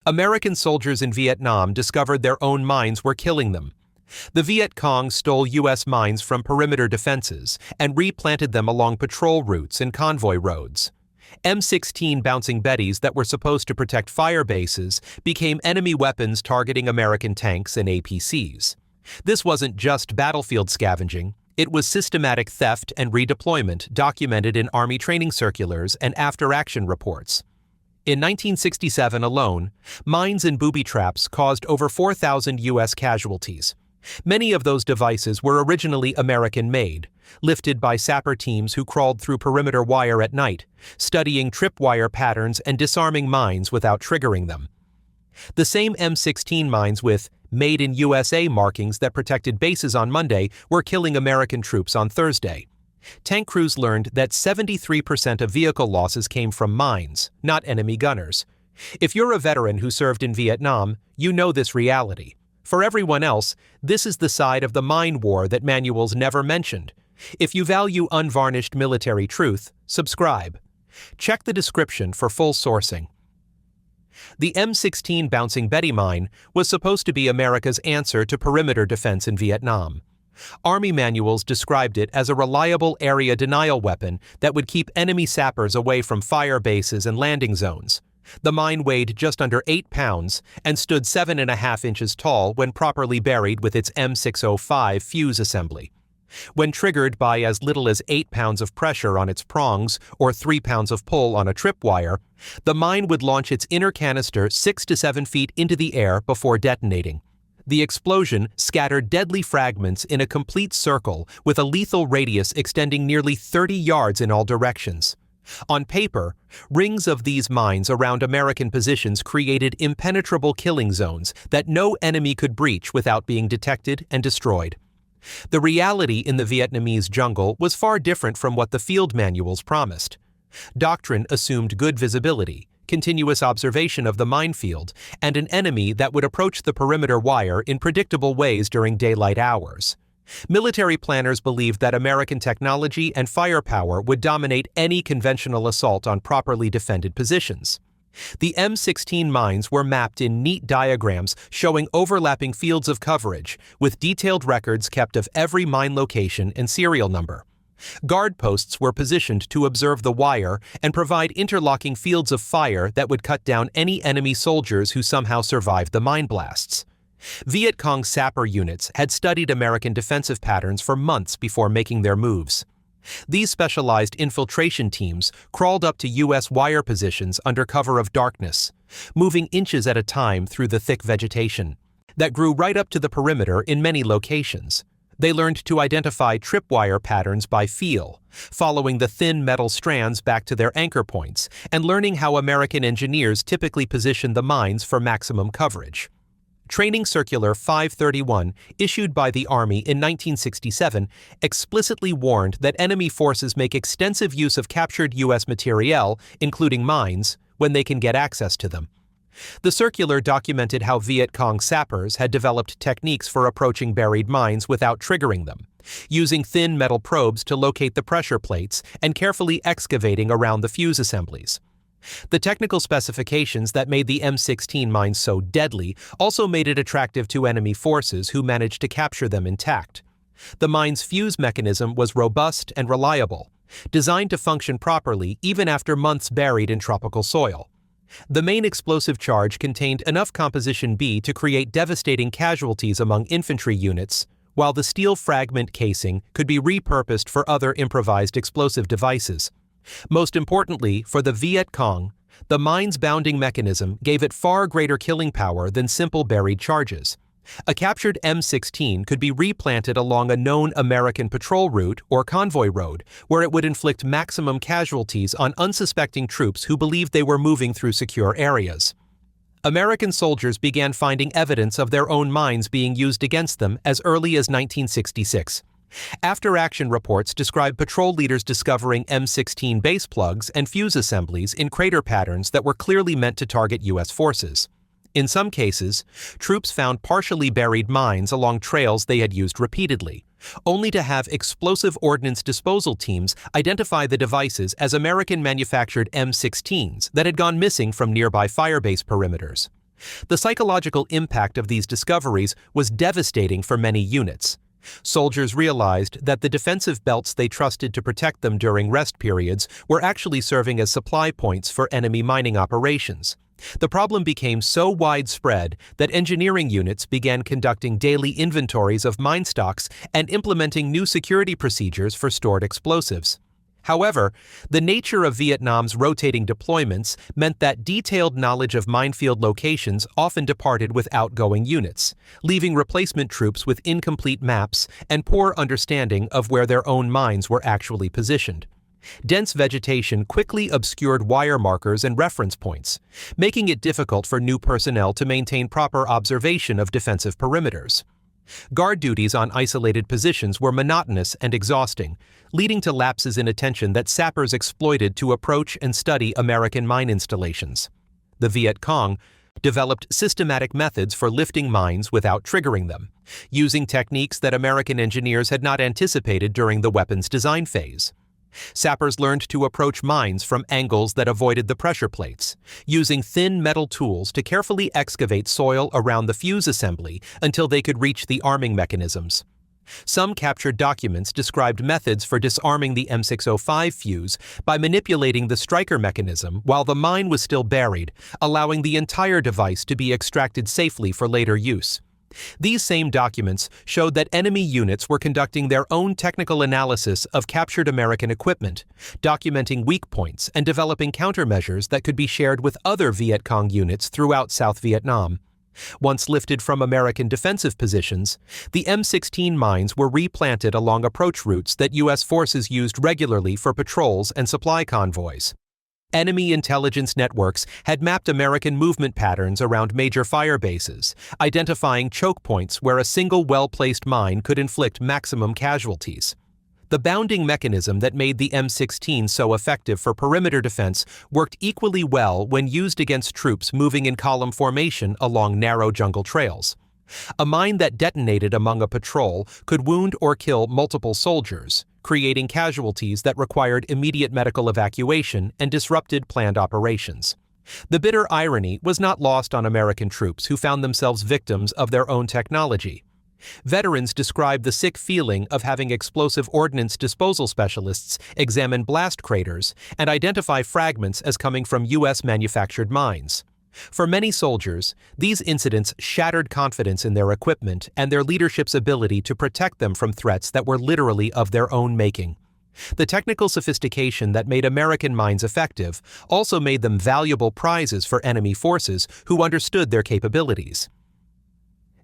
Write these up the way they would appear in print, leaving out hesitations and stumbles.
American soldiers in Vietnam discovered their own mines were killing them. The Viet Cong stole U.S. mines from perimeter defenses and replanted them along patrol routes and convoy roads. M16 bouncing Bettys that were supposed to protect fire bases became enemy weapons targeting American tanks and APCs. This wasn't just battlefield scavenging, it was systematic theft and redeployment documented in Army training circulars and after-action reports. In 1967 alone, mines and booby traps caused over 4,000 U.S. casualties. Many of those devices were originally American-made, lifted by sapper teams who crawled through perimeter wire at night, studying tripwire patterns and disarming mines without triggering them. The same M16 mines with "Made in USA" markings that protected bases on Monday were killing American troops on Thursday. Tank crews learned that 73% of vehicle losses came from mines, not enemy gunners. If you're a veteran who served in Vietnam, you know this reality. For everyone else, this is the side of the mine war that manuals never mentioned. If you value unvarnished military truth, subscribe. Check the description for full sourcing. The M16 Bouncing Betty mine was supposed to be America's answer to perimeter defense in Vietnam. Army manuals described it as a reliable area denial weapon that would keep enemy sappers away from fire bases and landing zones. The mine weighed just under 8 pounds and stood 7.5 inches tall when properly buried with its M605 fuse assembly. When triggered by as little as 8 pounds of pressure on its prongs or 3 pounds of pull on a tripwire, the mine would launch its inner canister 6 to 7 feet into the air before detonating. The explosion scattered deadly fragments in a complete circle with a lethal radius extending nearly 30 yards in all directions. On paper, rings of these mines around American positions created impenetrable killing zones that no enemy could breach without being detected and destroyed. The reality in the Vietnamese jungle was far different from what the field manuals promised. Doctrine assumed good visibility, continuous observation of the minefield, and an enemy that would approach the perimeter wire in predictable ways during daylight hours. Military planners believed that American technology and firepower would dominate any conventional assault on properly defended positions. The M16 mines were mapped in neat diagrams showing overlapping fields of coverage, with detailed records kept of every mine location and serial number. Guard posts were positioned to observe the wire and provide interlocking fields of fire that would cut down any enemy soldiers who somehow survived the mine blasts. Viet Cong sapper units had studied American defensive patterns for months before making their moves. These specialized infiltration teams crawled up to U.S. wire positions under cover of darkness, moving inches at a time through the thick vegetation that grew right up to the perimeter in many locations. They learned to identify tripwire patterns by feel, following the thin metal strands back to their anchor points, and learning how American engineers typically position the mines for maximum coverage. Training Circular 531, issued by the Army in 1967, explicitly warned that enemy forces make extensive use of captured U.S. materiel, including mines, when they can get access to them. The circular documented how Viet Cong sappers had developed techniques for approaching buried mines without triggering them, using thin metal probes to locate the pressure plates and carefully excavating around the fuse assemblies. The technical specifications that made the M16 mines so deadly also made it attractive to enemy forces who managed to capture them intact. The mine's fuse mechanism was robust and reliable, designed to function properly even after months buried in tropical soil. The main explosive charge contained enough composition B to create devastating casualties among infantry units, while the steel fragment casing could be repurposed for other improvised explosive devices. Most importantly, for the Viet Cong, the mine's bounding mechanism gave it far greater killing power than simple buried charges. A captured M16 could be replanted along a known American patrol route or convoy road, where it would inflict maximum casualties on unsuspecting troops who believed they were moving through secure areas. American soldiers began finding evidence of their own mines being used against them as early as 1966. After-action reports describe patrol leaders discovering M16 base plugs and fuse assemblies in crater patterns that were clearly meant to target U.S. forces. In some cases, troops found partially buried mines along trails they had used repeatedly, only to have explosive ordnance disposal teams identify the devices as American-manufactured M16s that had gone missing from nearby firebase perimeters. The psychological impact of these discoveries was devastating for many units. Soldiers realized that the defensive belts they trusted to protect them during rest periods were actually serving as supply points for enemy mining operations. The problem became so widespread that engineering units began conducting daily inventories of mine stocks and implementing new security procedures for stored explosives. However, the nature of Vietnam's rotating deployments meant that detailed knowledge of minefield locations often departed with outgoing units, leaving replacement troops with incomplete maps and poor understanding of where their own mines were actually positioned. Dense vegetation quickly obscured wire markers and reference points, making it difficult for new personnel to maintain proper observation of defensive perimeters. Guard duties on isolated positions were monotonous and exhausting, leading to lapses in attention that sappers exploited to approach and study American mine installations. The Viet Cong developed systematic methods for lifting mines without triggering them, using techniques that American engineers had not anticipated during the weapon's design phase. Sappers learned to approach mines from angles that avoided the pressure plates, using thin metal tools to carefully excavate soil around the fuse assembly until they could reach the arming mechanisms. Some captured documents described methods for disarming the M605 fuse by manipulating the striker mechanism while the mine was still buried, allowing the entire device to be extracted safely for later use. These same documents showed that enemy units were conducting their own technical analysis of captured American equipment, documenting weak points and developing countermeasures that could be shared with other Viet Cong units throughout South Vietnam. Once lifted from American defensive positions, the M16 mines were replanted along approach routes that U.S. forces used regularly for patrols and supply convoys. Enemy intelligence networks had mapped American movement patterns around major fire bases, identifying choke points where a single well-placed mine could inflict maximum casualties. The bounding mechanism that made the M16 so effective for perimeter defense worked equally well when used against troops moving in column formation along narrow jungle trails. A mine that detonated among a patrol could wound or kill multiple soldiers, creating casualties that required immediate medical evacuation and disrupted planned operations. The bitter irony was not lost on American troops who found themselves victims of their own technology. Veterans described the sick feeling of having explosive ordnance disposal specialists examine blast craters and identify fragments as coming from U.S. manufactured mines. For many soldiers, these incidents shattered confidence in their equipment and their leadership's ability to protect them from threats that were literally of their own making. The technical sophistication that made American mines effective also made them valuable prizes for enemy forces who understood their capabilities.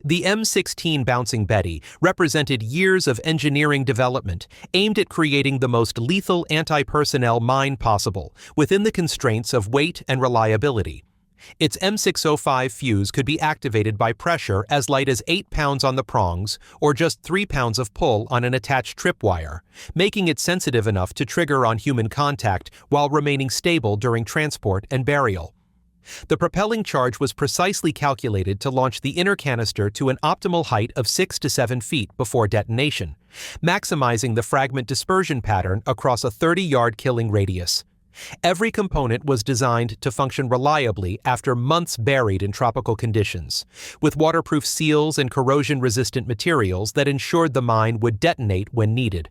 The M16 Bouncing Betty represented years of engineering development aimed at creating the most lethal anti-personnel mine possible within the constraints of weight and reliability. Its M605 fuse could be activated by pressure as light as 8 pounds on the prongs or just 3 pounds of pull on an attached tripwire, making it sensitive enough to trigger on human contact while remaining stable during transport and burial. The propelling charge was precisely calculated to launch the inner canister to an optimal height of 6 to 7 feet before detonation, maximizing the fragment dispersion pattern across a 30-yard killing radius. Every component was designed to function reliably after months buried in tropical conditions, with waterproof seals and corrosion-resistant materials that ensured the mine would detonate when needed.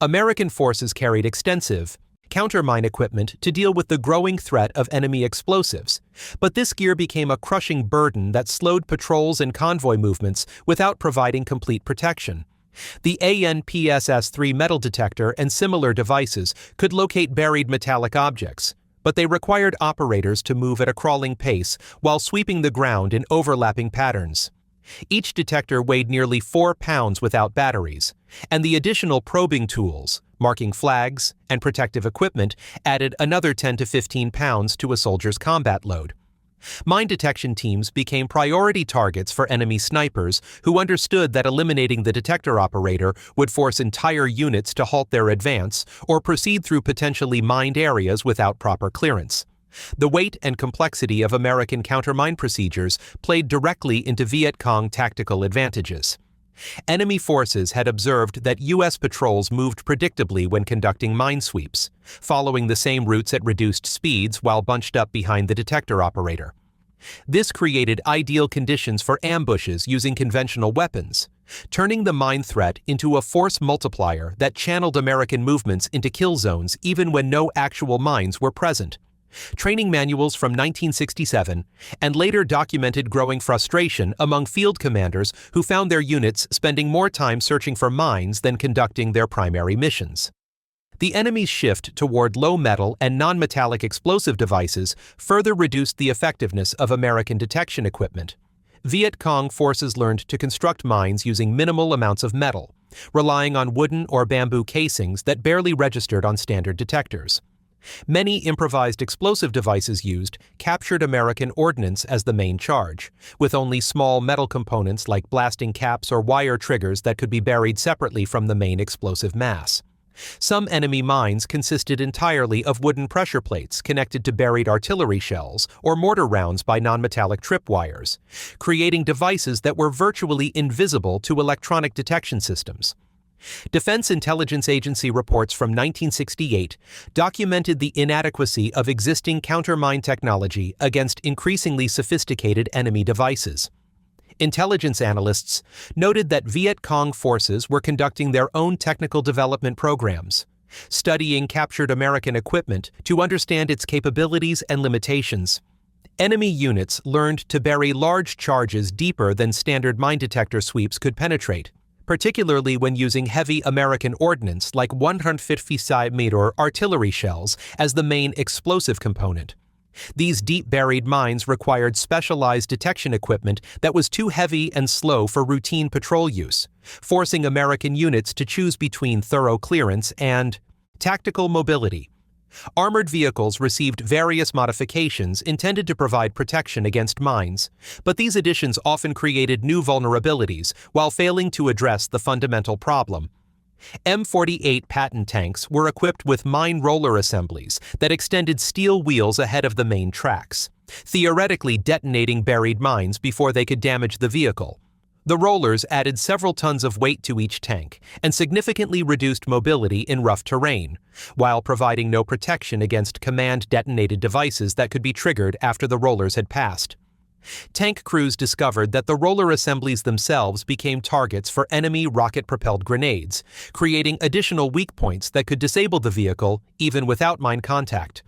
American forces carried extensive countermine equipment to deal with the growing threat of enemy explosives, but this gear became a crushing burden that slowed patrols and convoy movements without providing complete protection. The ANPSS-3 metal detector and similar devices could locate buried metallic objects, but they required operators to move at a crawling pace while sweeping the ground in overlapping patterns. Each detector weighed nearly 4 pounds without batteries, and the additional probing tools, marking flags, and protective equipment added another 10 to 15 pounds to a soldier's combat load. Mine detection teams became priority targets for enemy snipers who understood that eliminating the detector operator would force entire units to halt their advance or proceed through potentially mined areas without proper clearance. The weight and complexity of American countermine procedures played directly into Viet Cong tactical advantages. Enemy forces had observed that U.S. patrols moved predictably when conducting mine sweeps, following the same routes at reduced speeds while bunched up behind the detector operator. This created ideal conditions for ambushes using conventional weapons, turning the mine threat into a force multiplier that channeled American movements into kill zones even when no actual mines were present. Training manuals from 1967 and later documented growing frustration among field commanders who found their units spending more time searching for mines than conducting their primary missions. The enemy's shift toward low-metal and non-metallic explosive devices further reduced the effectiveness of American detection equipment. Viet Cong forces learned to construct mines using minimal amounts of metal, relying on wooden or bamboo casings that barely registered on standard detectors. Many improvised explosive devices used captured American ordnance as the main charge, with only small metal components like blasting caps or wire triggers that could be buried separately from the main explosive mass. Some enemy mines consisted entirely of wooden pressure plates connected to buried artillery shells or mortar rounds by nonmetallic tripwires, creating devices that were virtually invisible to electronic detection systems. Defense Intelligence Agency reports from 1968 documented the inadequacy of existing countermine technology against increasingly sophisticated enemy devices. Intelligence analysts noted that Viet Cong forces were conducting their own technical development programs, studying captured American equipment to understand its capabilities and limitations. Enemy units learned to bury large charges deeper than standard mine detector sweeps could penetrate, particularly when using heavy American ordnance like 150mm artillery shells as the main explosive component. These deep-buried mines required specialized detection equipment that was too heavy and slow for routine patrol use, forcing American units to choose between thorough clearance and tactical mobility. Armored vehicles received various modifications intended to provide protection against mines, but these additions often created new vulnerabilities while failing to address the fundamental problem. M48 Patton tanks were equipped with mine roller assemblies that extended steel wheels ahead of the main tracks, theoretically detonating buried mines before they could damage the vehicle. The rollers added several tons of weight to each tank and significantly reduced mobility in rough terrain, while providing no protection against command-detonated devices that could be triggered after the rollers had passed. Tank crews discovered that the roller assemblies themselves became targets for enemy rocket-propelled grenades, creating additional weak points that could disable the vehicle even without mine contact.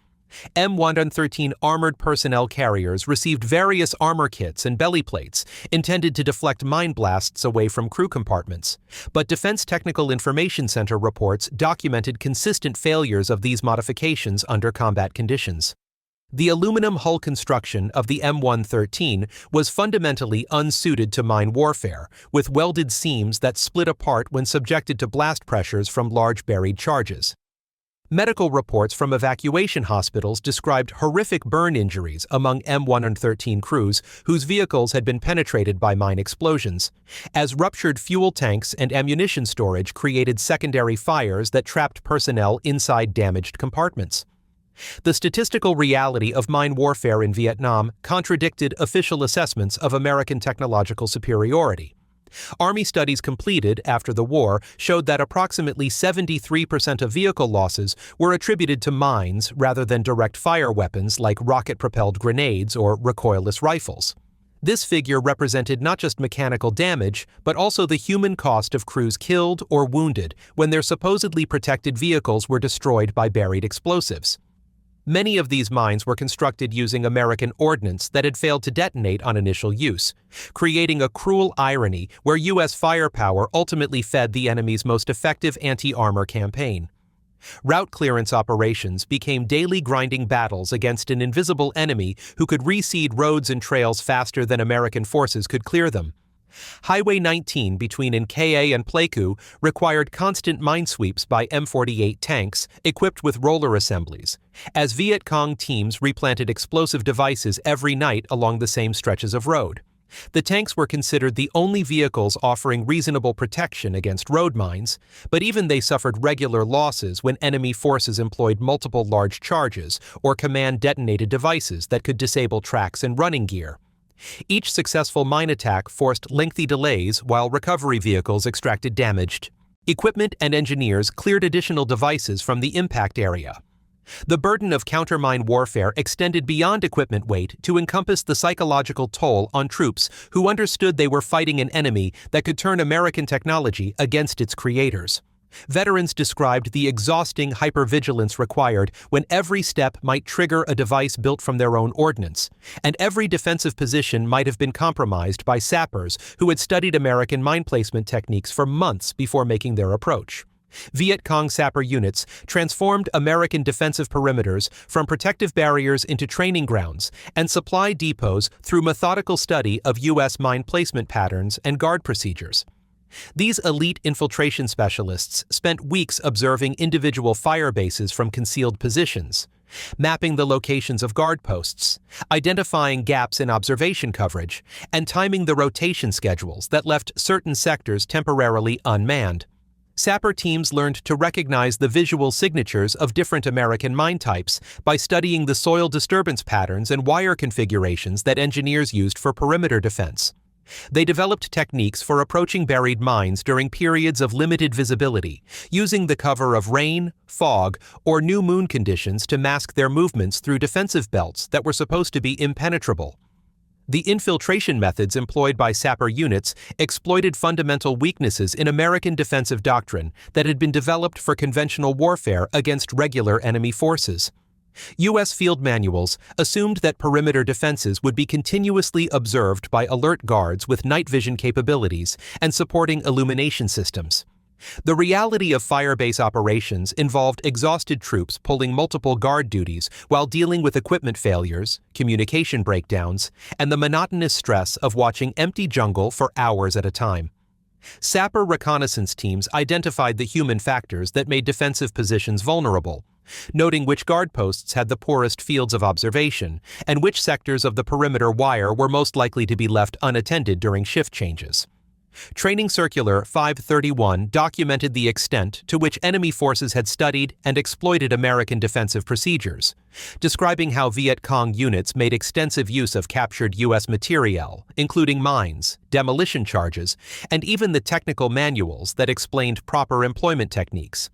M113 armored personnel carriers received various armor kits and belly plates intended to deflect mine blasts away from crew compartments, but Defense Technical Information Center reports documented consistent failures of these modifications under combat conditions. The aluminum hull construction of the M113 was fundamentally unsuited to mine warfare, with welded seams that split apart when subjected to blast pressures from large buried charges. Medical reports from evacuation hospitals described horrific burn injuries among M113 crews whose vehicles had been penetrated by mine explosions, as ruptured fuel tanks and ammunition storage created secondary fires that trapped personnel inside damaged compartments. The statistical reality of mine warfare in Vietnam contradicted official assessments of American technological superiority. Army studies completed after the war showed that approximately 73% of vehicle losses were attributed to mines rather than direct fire weapons like rocket-propelled grenades or recoilless rifles. This figure represented not just mechanical damage, but also the human cost of crews killed or wounded when their supposedly protected vehicles were destroyed by buried explosives. Many of these mines were constructed using American ordnance that had failed to detonate on initial use, creating a cruel irony where U.S. firepower ultimately fed the enemy's most effective anti-armor campaign. Route clearance operations became daily grinding battles against an invisible enemy who could reseed roads and trails faster than American forces could clear them. Highway 19 between Nkei and Pleiku required constant mine sweeps by M48 tanks equipped with roller assemblies, as Viet Cong teams replanted explosive devices every night along the same stretches of road. The tanks were considered the only vehicles offering reasonable protection against road mines, but even they suffered regular losses when enemy forces employed multiple large charges or command-detonated devices that could disable tracks and running gear. Each successful mine attack forced lengthy delays while recovery vehicles extracted damaged equipment and engineers cleared additional devices from the impact area. The burden of countermine warfare extended beyond equipment weight to encompass the psychological toll on troops who understood they were fighting an enemy that could turn American technology against its creators. Veterans described the exhausting hypervigilance required when every step might trigger a device built from their own ordnance, and every defensive position might have been compromised by sappers who had studied American mine placement techniques for months before making their approach. Viet Cong sapper units transformed American defensive perimeters from protective barriers into training grounds and supply depots through methodical study of U.S. mine placement patterns and guard procedures. These elite infiltration specialists spent weeks observing individual fire bases from concealed positions, mapping the locations of guard posts, identifying gaps in observation coverage, and timing the rotation schedules that left certain sectors temporarily unmanned. Sapper teams learned to recognize the visual signatures of different American mine types by studying the soil disturbance patterns and wire configurations that engineers used for perimeter defense. They developed techniques for approaching buried mines during periods of limited visibility, using the cover of rain, fog, or new moon conditions to mask their movements through defensive belts that were supposed to be impenetrable. The infiltration methods employed by sapper units exploited fundamental weaknesses in American defensive doctrine that had been developed for conventional warfare against regular enemy forces. U.S. field manuals assumed that perimeter defenses would be continuously observed by alert guards with night vision capabilities and supporting illumination systems. The reality of firebase operations involved exhausted troops pulling multiple guard duties while dealing with equipment failures, communication breakdowns, and the monotonous stress of watching empty jungle for hours at a time. Sapper reconnaissance teams identified the human factors that made defensive positions vulnerable, noting which guard posts had the poorest fields of observation and which sectors of the perimeter wire were most likely to be left unattended during shift changes. Training Circular 531 documented the extent to which enemy forces had studied and exploited American defensive procedures, describing how Viet Cong units made extensive use of captured U.S. materiel, including mines, demolition charges, and even the technical manuals that explained proper employment techniques.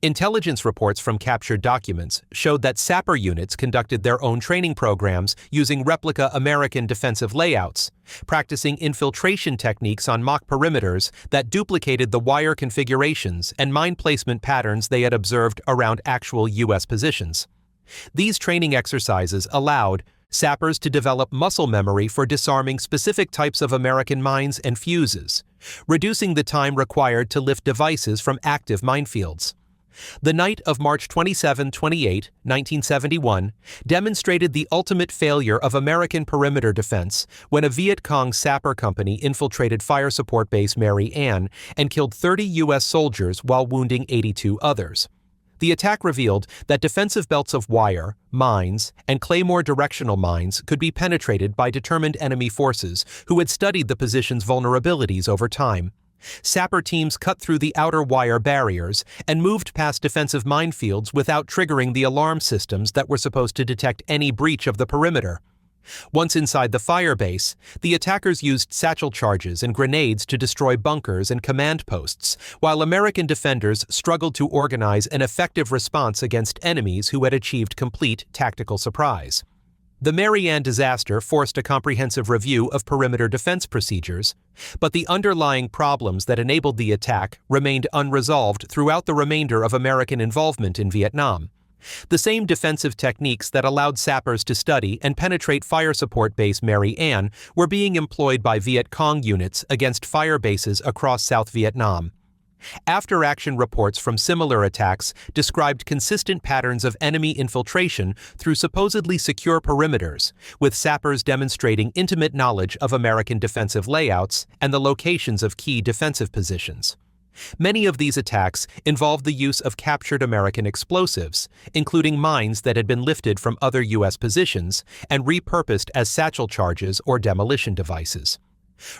Intelligence reports from captured documents showed that sapper units conducted their own training programs using replica American defensive layouts, practicing infiltration techniques on mock perimeters that duplicated the wire configurations and mine placement patterns they had observed around actual U.S. positions. These training exercises allowed sappers to develop muscle memory for disarming specific types of American mines and fuses, reducing the time required to lift devices from active minefields. The night of March 27-28, 1971, demonstrated the ultimate failure of American perimeter defense when a Viet Cong sapper company infiltrated fire support base Mary Ann and killed 30 U.S. soldiers while wounding 82 others. The attack revealed that defensive belts of wire, mines, and claymore directional mines could be penetrated by determined enemy forces who had studied the position's vulnerabilities over time. Sapper teams cut through the outer wire barriers and moved past defensive minefields without triggering the alarm systems that were supposed to detect any breach of the perimeter. Once inside the fire base, the attackers used satchel charges and grenades to destroy bunkers and command posts, while American defenders struggled to organize an effective response against enemies who had achieved complete tactical surprise. The Mary Ann disaster forced a comprehensive review of perimeter defense procedures, but the underlying problems that enabled the attack remained unresolved throughout the remainder of American involvement in Vietnam. The same defensive techniques that allowed sappers to study and penetrate fire support base Mary Ann were being employed by Viet Cong units against fire bases across South Vietnam. After-action reports from similar attacks described consistent patterns of enemy infiltration through supposedly secure perimeters, with sappers demonstrating intimate knowledge of American defensive layouts and the locations of key defensive positions. Many of these attacks involved the use of captured American explosives, including mines that had been lifted from other U.S. positions and repurposed as satchel charges or demolition devices.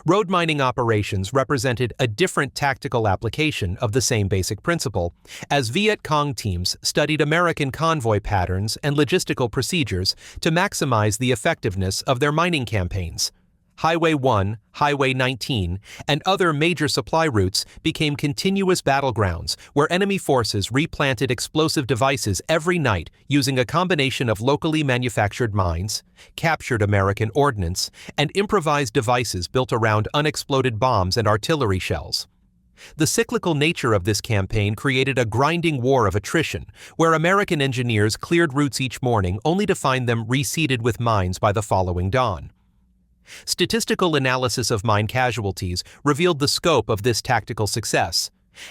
Road mining operations represented a different tactical application of the same basic principle, as Viet Cong teams studied American convoy patterns and logistical procedures to maximize the effectiveness of their mining campaigns. Highway 1, Highway 19, and other major supply routes became continuous battlegrounds where enemy forces replanted explosive devices every night using a combination of locally manufactured mines, captured American ordnance, and improvised devices built around unexploded bombs and artillery shells. The cyclical nature of this campaign created a grinding war of attrition, where American engineers cleared routes each morning only to find them reseeded with mines by the following dawn. Statistical analysis of mine casualties revealed the scope of this tactical success,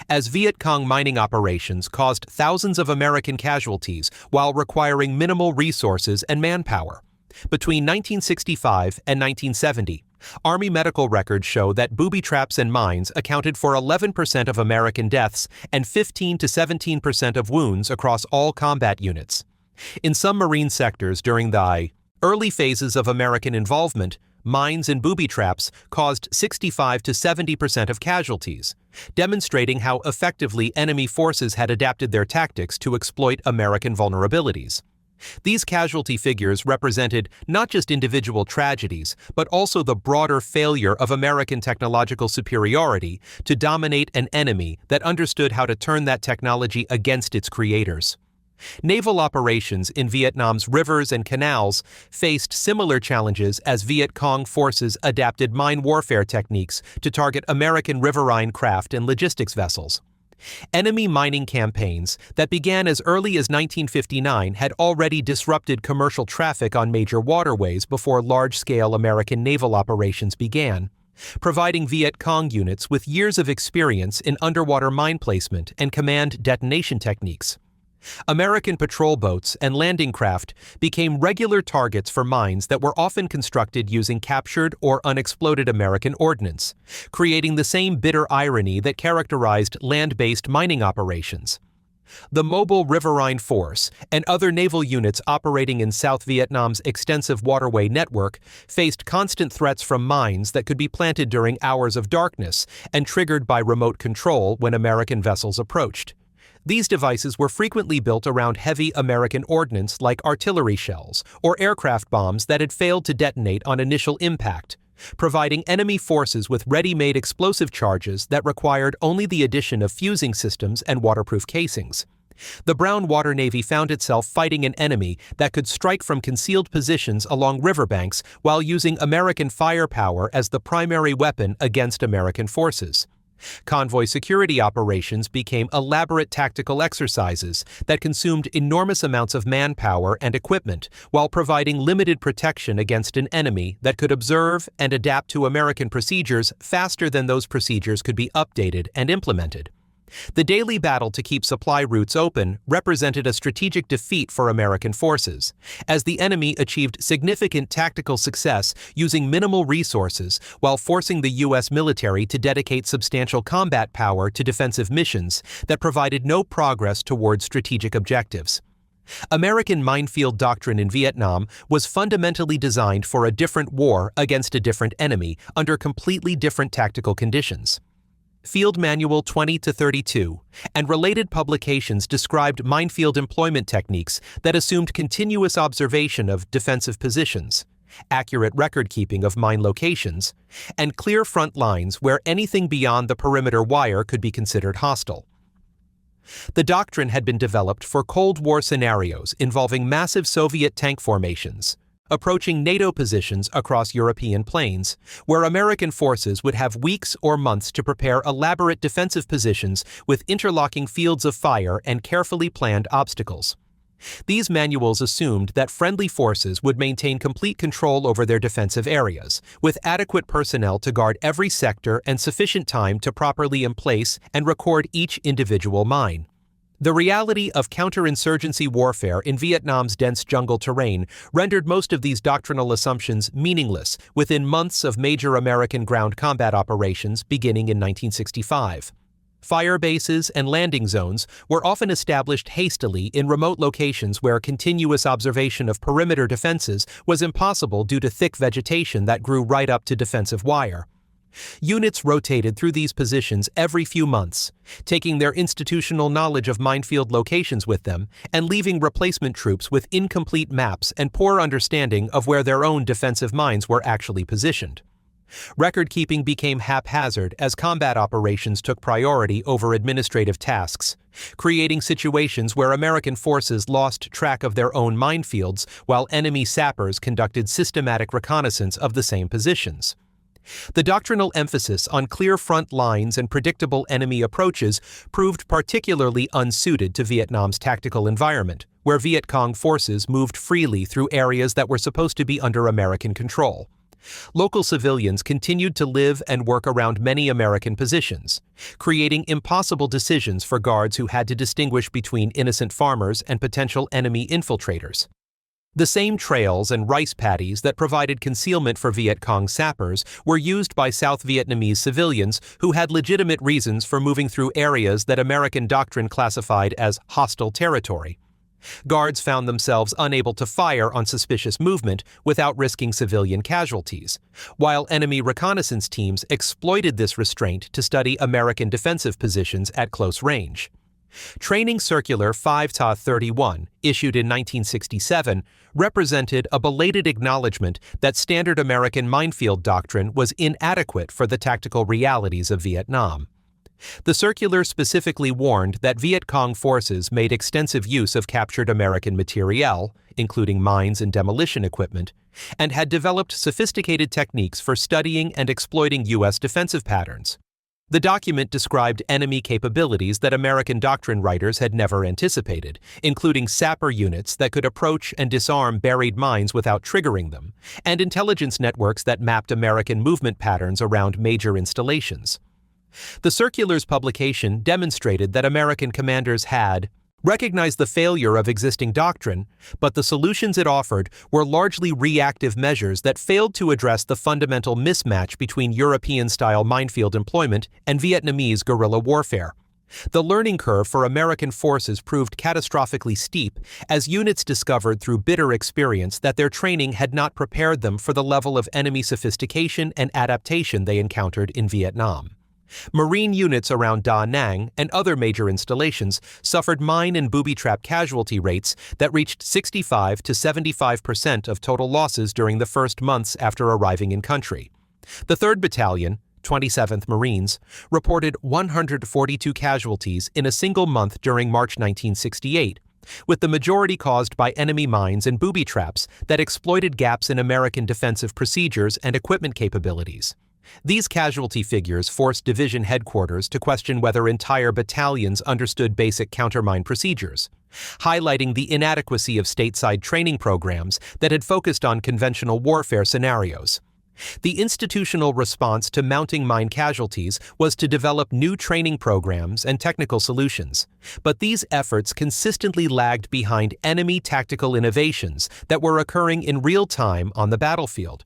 as Viet Cong mining operations caused thousands of American casualties while requiring minimal resources and manpower. Between 1965 and 1970, Army medical records show that booby traps and mines accounted for 11% of American deaths and 15 to 17% of wounds across all combat units. In some marine sectors during the early phases of American involvement, mines and booby traps caused 65 to 70% of casualties, demonstrating how effectively enemy forces had adapted their tactics to exploit American vulnerabilities. These casualty figures represented not just individual tragedies, but also the broader failure of American technological superiority to dominate an enemy that understood how to turn that technology against its creators. Naval operations in Vietnam's rivers and canals faced similar challenges as Viet Cong forces adapted mine warfare techniques to target American riverine craft and logistics vessels. Enemy mining campaigns that began as early as 1959 had already disrupted commercial traffic on major waterways before large-scale American naval operations began, providing Viet Cong units with years of experience in underwater mine placement and command detonation techniques. American patrol boats and landing craft became regular targets for mines that were often constructed using captured or unexploded American ordnance, creating the same bitter irony that characterized land-based mining operations. The Mobile Riverine Force and other naval units operating in South Vietnam's extensive waterway network faced constant threats from mines that could be planted during hours of darkness and triggered by remote control when American vessels approached. These devices were frequently built around heavy American ordnance like artillery shells or aircraft bombs that had failed to detonate on initial impact, providing enemy forces with ready-made explosive charges that required only the addition of fusing systems and waterproof casings. The Brown Water Navy found itself fighting an enemy that could strike from concealed positions along riverbanks while using American firepower as the primary weapon against American forces. Convoy security operations became elaborate tactical exercises that consumed enormous amounts of manpower and equipment while providing limited protection against an enemy that could observe and adapt to American procedures faster than those procedures could be updated and implemented. The daily battle to keep supply routes open represented a strategic defeat for American forces, as the enemy achieved significant tactical success using minimal resources while forcing the U.S. military to dedicate substantial combat power to defensive missions that provided no progress toward strategic objectives. American minefield doctrine in Vietnam was fundamentally designed for a different war against a different enemy under completely different tactical conditions. Field Manual 20-32 and related publications described minefield employment techniques that assumed continuous observation of defensive positions, accurate record-keeping of mine locations, and clear front lines where anything beyond the perimeter wire could be considered hostile. The doctrine had been developed for Cold War scenarios involving massive Soviet tank formations, approaching NATO positions across European plains, where American forces would have weeks or months to prepare elaborate defensive positions with interlocking fields of fire and carefully planned obstacles. These manuals assumed that friendly forces would maintain complete control over their defensive areas, with adequate personnel to guard every sector and sufficient time to properly emplace and record each individual mine. The reality of counterinsurgency warfare in Vietnam's dense jungle terrain rendered most of these doctrinal assumptions meaningless within months of major American ground combat operations beginning in 1965. Fire bases and landing zones were often established hastily in remote locations where continuous observation of perimeter defenses was impossible due to thick vegetation that grew right up to defensive wire. Units rotated through these positions every few months, taking their institutional knowledge of minefield locations with them and leaving replacement troops with incomplete maps and poor understanding of where their own defensive mines were actually positioned. Record-keeping became haphazard as combat operations took priority over administrative tasks, creating situations where American forces lost track of their own minefields while enemy sappers conducted systematic reconnaissance of the same positions. The doctrinal emphasis on clear front lines and predictable enemy approaches proved particularly unsuited to Vietnam's tactical environment, where Viet Cong forces moved freely through areas that were supposed to be under American control. Local civilians continued to live and work around many American positions, creating impossible decisions for guards who had to distinguish between innocent farmers and potential enemy infiltrators. The same trails and rice paddies that provided concealment for Viet Cong sappers were used by South Vietnamese civilians who had legitimate reasons for moving through areas that American doctrine classified as hostile territory. Guards found themselves unable to fire on suspicious movement without risking civilian casualties, while enemy reconnaissance teams exploited this restraint to study American defensive positions at close range. Training Circular 5-31, issued in 1967, represented a belated acknowledgement that standard American minefield doctrine was inadequate for the tactical realities of Vietnam. The circular specifically warned that Viet Cong forces made extensive use of captured American materiel, including mines and demolition equipment, and had developed sophisticated techniques for studying and exploiting U.S. defensive patterns. The document described enemy capabilities that American doctrine writers had never anticipated, including sapper units that could approach and disarm buried mines without triggering them, and intelligence networks that mapped American movement patterns around major installations. The circular's publication demonstrated that American commanders had recognized the failure of existing doctrine, but the solutions it offered were largely reactive measures that failed to address the fundamental mismatch between European-style minefield employment and Vietnamese guerrilla warfare. The learning curve for American forces proved catastrophically steep as units discovered through bitter experience that their training had not prepared them for the level of enemy sophistication and adaptation they encountered in Vietnam. Marine units around Da Nang and other major installations suffered mine and booby trap casualty rates that reached 65 to 75% of total losses during the first months after arriving in country. The 3rd Battalion, 27th Marines, reported 142 casualties in a single month during March 1968, with the majority caused by enemy mines and booby traps that exploited gaps in American defensive procedures and equipment capabilities. These casualty figures forced division headquarters to question whether entire battalions understood basic countermine procedures, highlighting the inadequacy of stateside training programs that had focused on conventional warfare scenarios. The institutional response to mounting mine casualties was to develop new training programs and technical solutions, but these efforts consistently lagged behind enemy tactical innovations that were occurring in real time on the battlefield.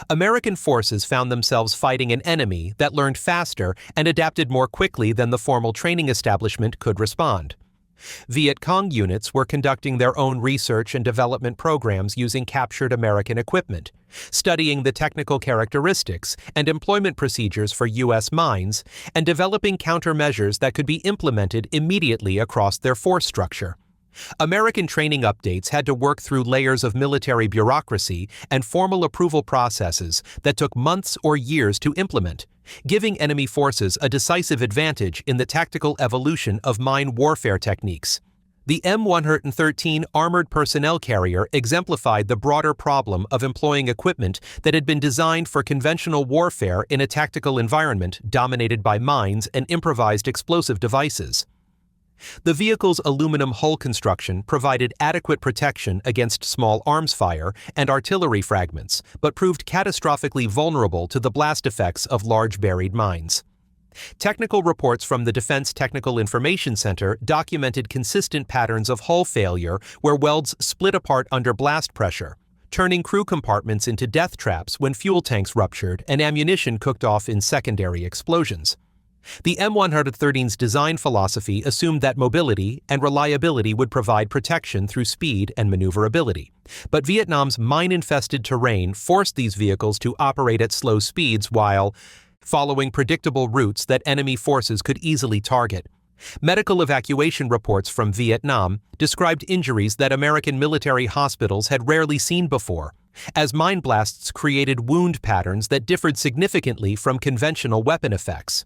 American forces found themselves fighting an enemy that learned faster and adapted more quickly than the formal training establishment could respond. Viet Cong units were conducting their own research and development programs using captured American equipment, studying the technical characteristics and employment procedures for U.S. mines, and developing countermeasures that could be implemented immediately across their force structure. American training updates had to work through layers of military bureaucracy and formal approval processes that took months or years to implement, giving enemy forces a decisive advantage in the tactical evolution of mine warfare techniques. The M113 armored personnel carrier exemplified the broader problem of employing equipment that had been designed for conventional warfare in a tactical environment dominated by mines and improvised explosive devices. The vehicle's aluminum hull construction provided adequate protection against small arms fire and artillery fragments, but proved catastrophically vulnerable to the blast effects of large buried mines. Technical reports from the Defense Technical Information Center documented consistent patterns of hull failure where welds split apart under blast pressure, turning crew compartments into death traps when fuel tanks ruptured and ammunition cooked off in secondary explosions. The M113's design philosophy assumed that mobility and reliability would provide protection through speed and maneuverability, but Vietnam's mine-infested terrain forced these vehicles to operate at slow speeds while following predictable routes that enemy forces could easily target. Medical evacuation reports from Vietnam described injuries that American military hospitals had rarely seen before, as mine blasts created wound patterns that differed significantly from conventional weapon effects.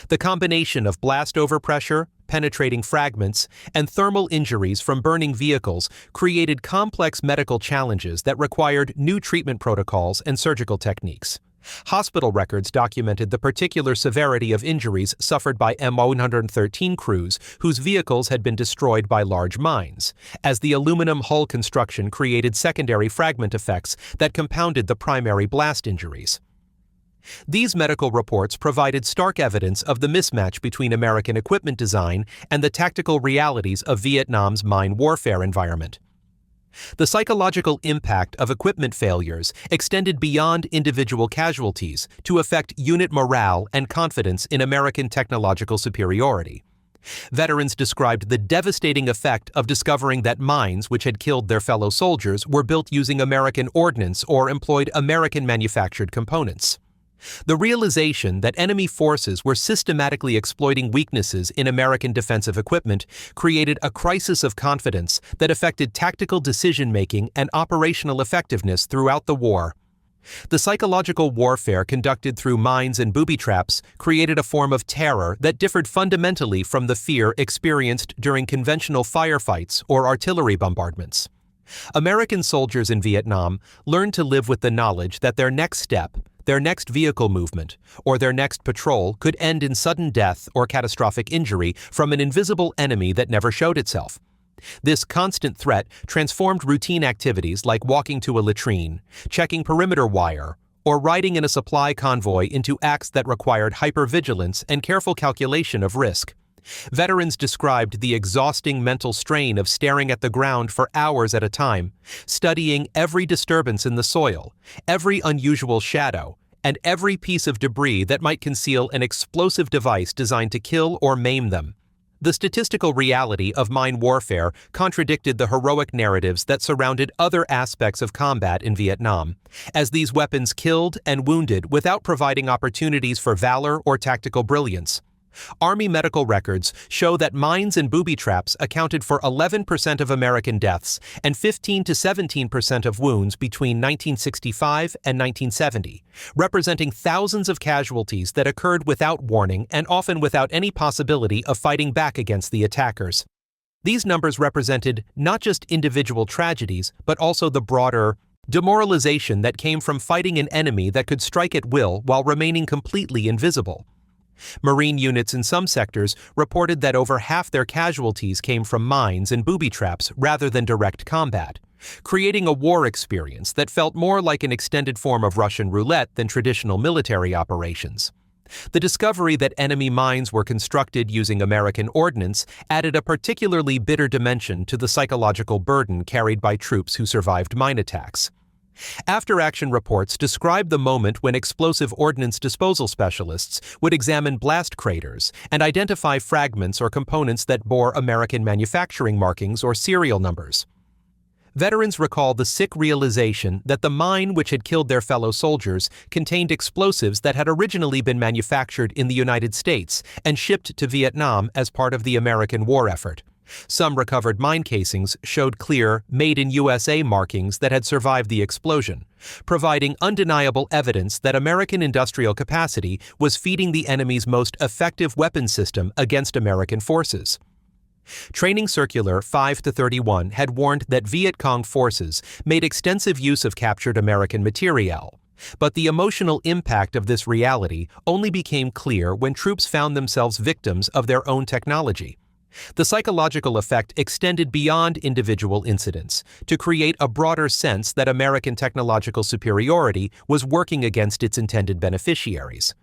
The combination of blast overpressure, penetrating fragments, and thermal injuries from burning vehicles created complex medical challenges that required new treatment protocols and surgical techniques. Hospital records documented the particular severity of injuries suffered by M113 crews whose vehicles had been destroyed by large mines, as the aluminum hull construction created secondary fragment effects that compounded the primary blast injuries. These medical reports provided stark evidence of the mismatch between American equipment design and the tactical realities of Vietnam's mine warfare environment. The psychological impact of equipment failures extended beyond individual casualties to affect unit morale and confidence in American technological superiority. Veterans described the devastating effect of discovering that mines which had killed their fellow soldiers were built using American ordnance or employed American-manufactured components. The realization that enemy forces were systematically exploiting weaknesses in American defensive equipment created a crisis of confidence that affected tactical decision-making and operational effectiveness throughout the war. The psychological warfare conducted through mines and booby traps created a form of terror that differed fundamentally from the fear experienced during conventional firefights or artillery bombardments. American soldiers in Vietnam learned to live with the knowledge that their next step, their next vehicle movement, or their next patrol could end in sudden death or catastrophic injury from an invisible enemy that never showed itself. This constant threat transformed routine activities like walking to a latrine, checking perimeter wire, or riding in a supply convoy into acts that required hypervigilance and careful calculation of risk. Veterans described the exhausting mental strain of staring at the ground for hours at a time, studying every disturbance in the soil, every unusual shadow, and every piece of debris that might conceal an explosive device designed to kill or maim them. The statistical reality of mine warfare contradicted the heroic narratives that surrounded other aspects of combat in Vietnam, as these weapons killed and wounded without providing opportunities for valor or tactical brilliance. Army medical records show that mines and booby traps accounted for 11% of American deaths and 15 to 17% of wounds between 1965 and 1970, representing thousands of casualties that occurred without warning and often without any possibility of fighting back against the attackers. These numbers represented not just individual tragedies, but also the broader demoralization that came from fighting an enemy that could strike at will while remaining completely invisible. Marine units in some sectors reported that over half their casualties came from mines and booby traps rather than direct combat, creating a war experience that felt more like an extended form of Russian roulette than traditional military operations. The discovery that enemy mines were constructed using American ordnance added a particularly bitter dimension to the psychological burden carried by troops who survived mine attacks. After-action reports describe the moment when explosive ordnance disposal specialists would examine blast craters and identify fragments or components that bore American manufacturing markings or serial numbers. Veterans recall the sick realization that the mine which had killed their fellow soldiers contained explosives that had originally been manufactured in the United States and shipped to Vietnam as part of the American war effort. Some recovered mine casings showed clear Made in USA markings that had survived the explosion, providing undeniable evidence that American industrial capacity was feeding the enemy's most effective weapon system against American forces. Training Circular 5-31 had warned that Viet Cong forces made extensive use of captured American materiel, but the emotional impact of this reality only became clear when troops found themselves victims of their own technology. The psychological effect extended beyond individual incidents to create a broader sense that American technological superiority was working against its intended beneficiaries.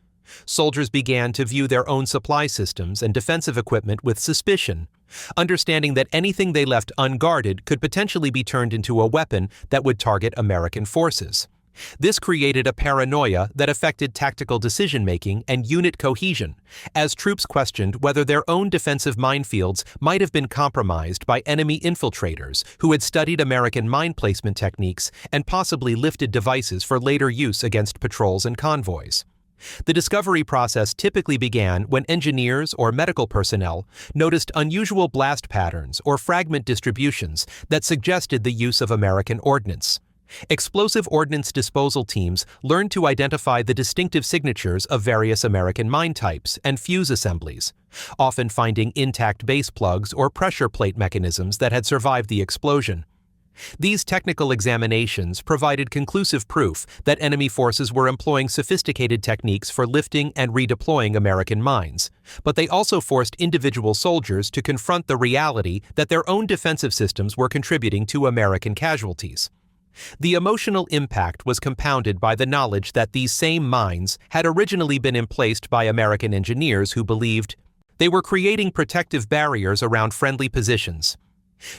Soldiers began to view their own supply systems and defensive equipment with suspicion, understanding that anything they left unguarded could potentially be turned into a weapon that would target American forces. This created a paranoia that affected tactical decision-making and unit cohesion, as troops questioned whether their own defensive minefields might have been compromised by enemy infiltrators who had studied American mine placement techniques and possibly lifted devices for later use against patrols and convoys. The discovery process typically began when engineers or medical personnel noticed unusual blast patterns or fragment distributions that suggested the use of American ordnance. Explosive ordnance disposal teams learned to identify the distinctive signatures of various American mine types and fuse assemblies, often finding intact base plugs or pressure plate mechanisms that had survived the explosion. These technical examinations provided conclusive proof that enemy forces were employing sophisticated techniques for lifting and redeploying American mines, but they also forced individual soldiers to confront the reality that their own defensive systems were contributing to American casualties. The emotional impact was compounded by the knowledge that these same mines had originally been emplaced by American engineers who believed they were creating protective barriers around friendly positions.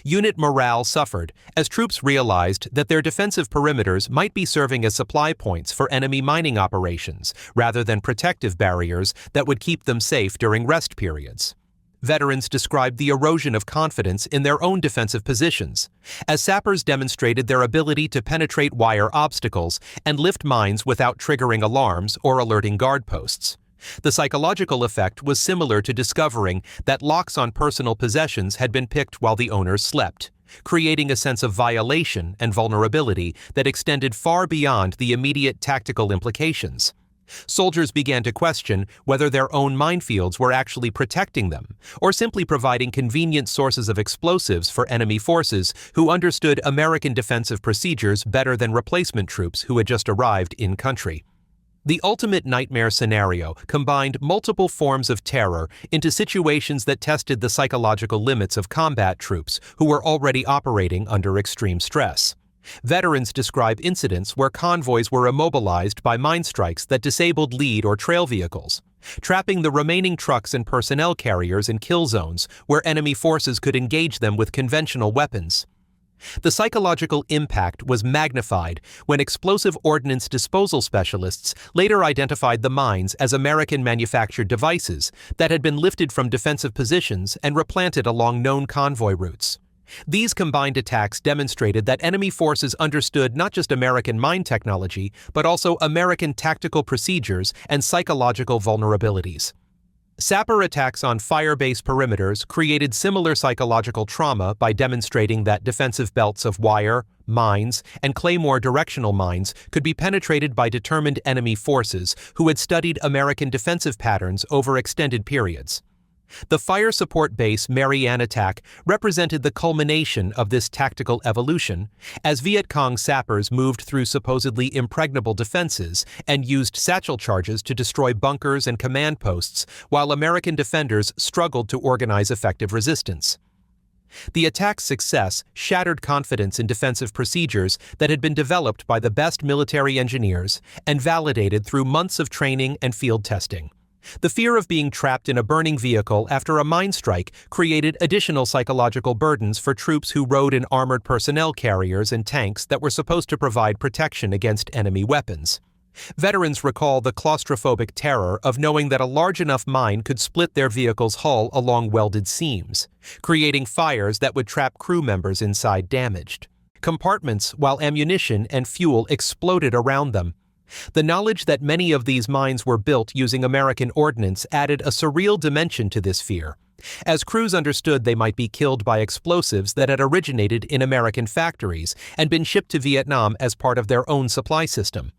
Unit morale suffered as troops realized that their defensive perimeters might be serving as supply points for enemy mining operations rather than protective barriers that would keep them safe during rest periods. Veterans described the erosion of confidence in their own defensive positions, as sappers demonstrated their ability to penetrate wire obstacles and lift mines without triggering alarms or alerting guard posts. The psychological effect was similar to discovering that locks on personal possessions had been picked while the owners slept, creating a sense of violation and vulnerability that extended far beyond the immediate tactical implications. Soldiers began to question whether their own minefields were actually protecting them, or simply providing convenient sources of explosives for enemy forces who understood American defensive procedures better than replacement troops who had just arrived in country. The ultimate nightmare scenario combined multiple forms of terror into situations that tested the psychological limits of combat troops who were already operating under extreme stress. Veterans describe incidents where convoys were immobilized by mine strikes that disabled lead or trail vehicles, trapping the remaining trucks and personnel carriers in kill zones where enemy forces could engage them with conventional weapons. The psychological impact was magnified when explosive ordnance disposal specialists later identified the mines as American-manufactured devices that had been lifted from defensive positions and replanted along known convoy routes. These combined attacks demonstrated that enemy forces understood not just American mine technology, but also American tactical procedures and psychological vulnerabilities. Sapper attacks on fire-based perimeters created similar psychological trauma by demonstrating that defensive belts of wire, mines, and claymore directional mines could be penetrated by determined enemy forces who had studied American defensive patterns over extended periods. The fire support base Marianne attack represented the culmination of this tactical evolution, as Viet Cong sappers moved through supposedly impregnable defenses and used satchel charges to destroy bunkers and command posts, while American defenders struggled to organize effective resistance. The attack's success shattered confidence in defensive procedures that had been developed by the best military engineers and validated through months of training and field testing. The fear of being trapped in a burning vehicle after a mine strike created additional psychological burdens for troops who rode in armored personnel carriers and tanks that were supposed to provide protection against enemy weapons. Veterans recall the claustrophobic terror of knowing that a large enough mine could split their vehicle's hull along welded seams, creating fires that would trap crew members inside damaged compartments while ammunition and fuel exploded around them. The knowledge that many of these mines were built using American ordnance added a surreal dimension to this fear, as crews understood they might be killed by explosives that had originated in American factories and been shipped to Vietnam as part of their own supply system.